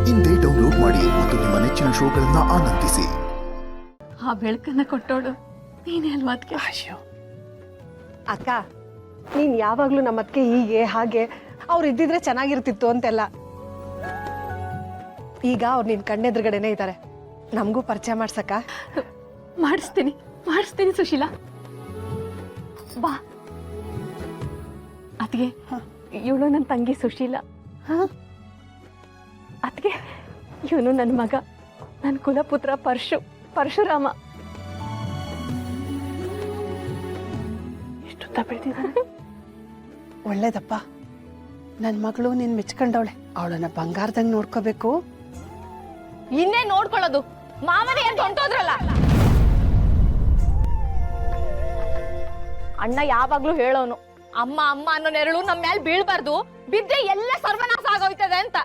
ಇಂದೇ ಡೌನ್ಲೋಡ್ ಮಾಡಿ ಮತ್ತು ನಿಮ್ಮ ನೆಚ್ಚಿನ ಶೋಗಳನ್ನ ಆನಂದಿಸಿ. ಆ ಬೆಳಕನ್ನ ಕೊಟ್ಟೋಳು ನೀನೇ ಅಲ್ವಾ ಅದಕ್ಕೆ? ಅಯ್ಯೋ ಅಕ್ಕ, ನೀನ್ ಯಾವಾಗ್ಲೂ ನಮ್ಮದಕ್ಕೆ ಹೀಗೆ ಹಾಗೆ ಅವ್ರು ಇದ್ದಿದ್ರೆ ಚೆನ್ನಾಗಿರ್ತಿತ್ತು ಅಂತೆಲ್ಲ. ಈಗ ಅವ್ರು ನಿನ್ ಕಣ್ಣೆದುರುಗಡೆನೆ ಇದ್ದಾರೆ, ನಮಗೂ ಪರಿಚಯ ಮಾಡ್ಸಕ್ಕ? ಮಾಡಿಸ್ತೀನಿ ಸುಶೀಲಾ, ಬಾ. ಅದ್ಗೆ ಇವಳು ನನ್ನ ತಂಗಿ ಸುಶೀಲಾ. ಅದ್ಗೆ ಇವನು ನನ್ನ ಮಗ, ನನ್ನ ಕುಲಪುತ್ರ ಪರಶುರಾಮ. ಎಷ್ಟು ಬೆಳೆದಿದ್ದಾನೆ. ಒಳ್ಳೇದಪ್ಪ, ನನ್ ಮಗಳು ನೀನ್ ಮೆಚ್ಕೊಂಡವಳೆ, ಅವಳನ್ನ ಬಂಗಾರದಂಗ್ ನೋಡ್ಕೋಬೇಕು. ಇನ್ನೇ ನೋಡ್ಕೊಳ್ಳೋದು, ಮಾಮನೇ ಅಂತ ಹೊಂಟೋದ್ರಲ್ಲ. ಅಣ್ಣ ಯಾವಾಗ್ಲೂ ಹೇಳೋನು, ಅಮ್ಮ ಅಮ್ಮ ಅನ್ನೋ ನೆರಳು ನಮ್ಮ ಮೇಲೆ ಬೀಳ್ಬಾರ್ದು, ಬಿದ್ರೆ ಎಲ್ಲ ಸರ್ವನಾಶ ಆಗೋಯ್ತದೆ ಅಂತ.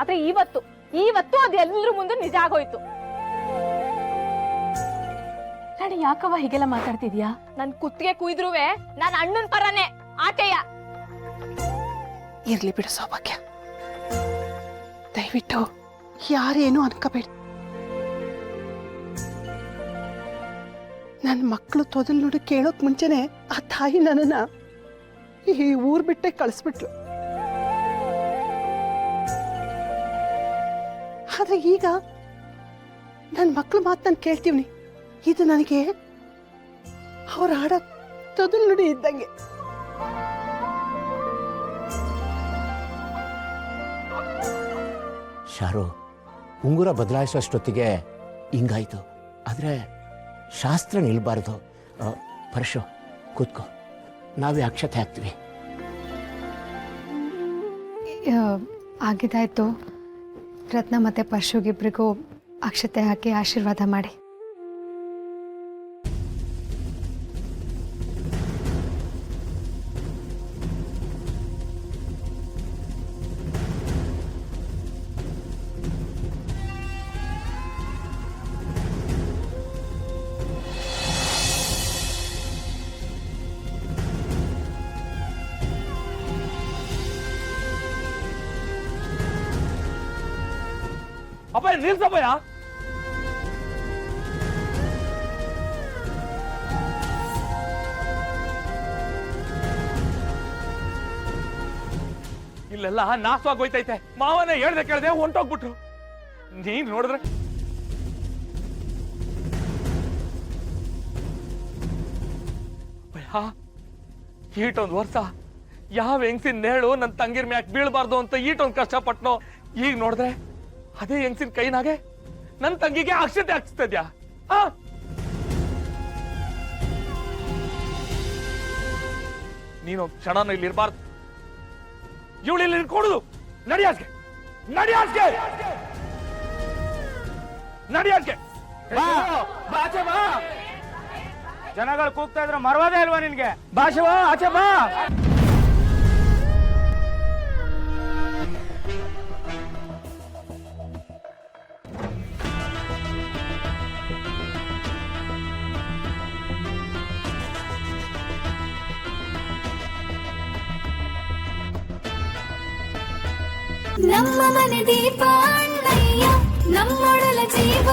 ಆದ್ರೆ ಇವತ್ತು ಅದು ಎಲ್ಲರ ಮುಂದೆ ನಿಜ ಆಗೋಯ್ತು. ರಾಣಿ, ಯಾಕವ್ವ ಹೀಗೆಲ್ಲ ಮಾತಾಡ್ತಿದ್ಯಾ? ನನ್ ಕುತ್ತಿಗೆ ಕುಯ್ದ್ರುವೆ ನಾನು ಅಣ್ಣನ ಪರನೇ, ಆಟೆಯ. ಇರ್ಲಿ ಬಿಡು ಸೌಭಾಗ್ಯ, ದಯವಿಟ್ಟು ಯಾರೇನು ಅನ್ಕೋಬೇಡಿ. ನನ್ನ ಮಕ್ಕಳು ತೊದಲ್ ನೋಡಿ ಕೇಳೋಕ್ ಮುಂಚೆನೆ ಆ ತಾಯಿ ನನ್ನನ್ನ ಈ ಊರ್ ಬಿಟ್ಟೆ ಕಳಿಸ್ಬಿಟ್ಲು. ಆದ್ರೆ ಈಗ ನನ್ನ ಮಕ್ಕಳು ಮಾತು ನಾನು ಕೇಳ್ತೀವ್ನಿ, ಇದು ನನಗೆ ಅವ್ರ ಆಡ ತೊದಲ್ ನುಡಿ ಇದ್ದಂಗೆ. ಶಾರು, ಉಂಗುರ ಬದಲಾಯಿಸೋಷ್ಟೊತ್ತಿಗೆ ಹಿಂಗಾಯ್ತು. ಆದರೆ ಶಾಸ್ತ್ರ ನಿಲ್ಬಾರ್ದು. ಪರಶು, ಕೂತ್ಕೋ, ನಾವೇ ಅಕ್ಷತೆ ಹಾಕ್ತೀವಿ. ಆಗಿದ್ದಾಯ್ತು. ರತ್ನ ಮತ್ತು ಪರಶುಗಿಬ್ರಿಗೂ ಅಕ್ಷತೆ ಹಾಕಿ ಆಶೀರ್ವಾದ ಮಾಡಿ. ಅಪ್ಪ ನಿಲ್ಸಪ್ಪಯ್ಯ. ಇಲ್ಲೆಲ್ಲ ನಾಶವಾಗಿ ಹೋಯ್ತೈತೆ. ಮಾವನೇ ಹೇಳ್ದೆ ಕೇಳ್ದೆ ಹೊಂಟೋಗ್ಬಿಟ್ರು. ನೀನ್ ನೋಡಿದ್ರೆ ಈಟೊಂದ್ ವರ್ಷ ಯಾವ ಹೆಂಗ್ಸಿನ ನೇಳು ನನ್ ತಂಗಿರ್ ಮ್ಯಾಕ್ ಬೀಳ್ಬಾರ್ದು ಅಂತ ಈಟೊಂದ್ ಕಷ್ಟಪಟ್ನೋ. ಈಗ ನೋಡಿದ್ರೆ ಅದೇ ಹೆಂಗ್ಸಿನ ಕೈನಾಗೆ ನನ್ ತಂಗಿಗೆ ಅಕ್ಷತೆ ಹಾಕ್ಸ್ತಾ ಇದ್ಯಾ? ನೀನೊಂದ್ ಕ್ಷಣನೂ ಇಲ್ಲಿ ಇರ್ಬಾರ್ದು. ಇವಳು ಇಲ್ಲಿ ಕೊಡುದು. ನಡಿಯಾಸ್ಗೆ ಜನಗಳು ಕೂಗ್ತಾ ಇದ್ರು ಮರವಾದೇ ಇಲ್ವಾ ನಿನ್ಗೆ? ಭಾಷೆವಾ ಆಚೆ ಬಾ. ನಮ್ಮ ಮನೆ ದೀಪ ಅಣ್ಣಯ್ಯ, ನಮ್ಮೊಡಲ ಜೀವ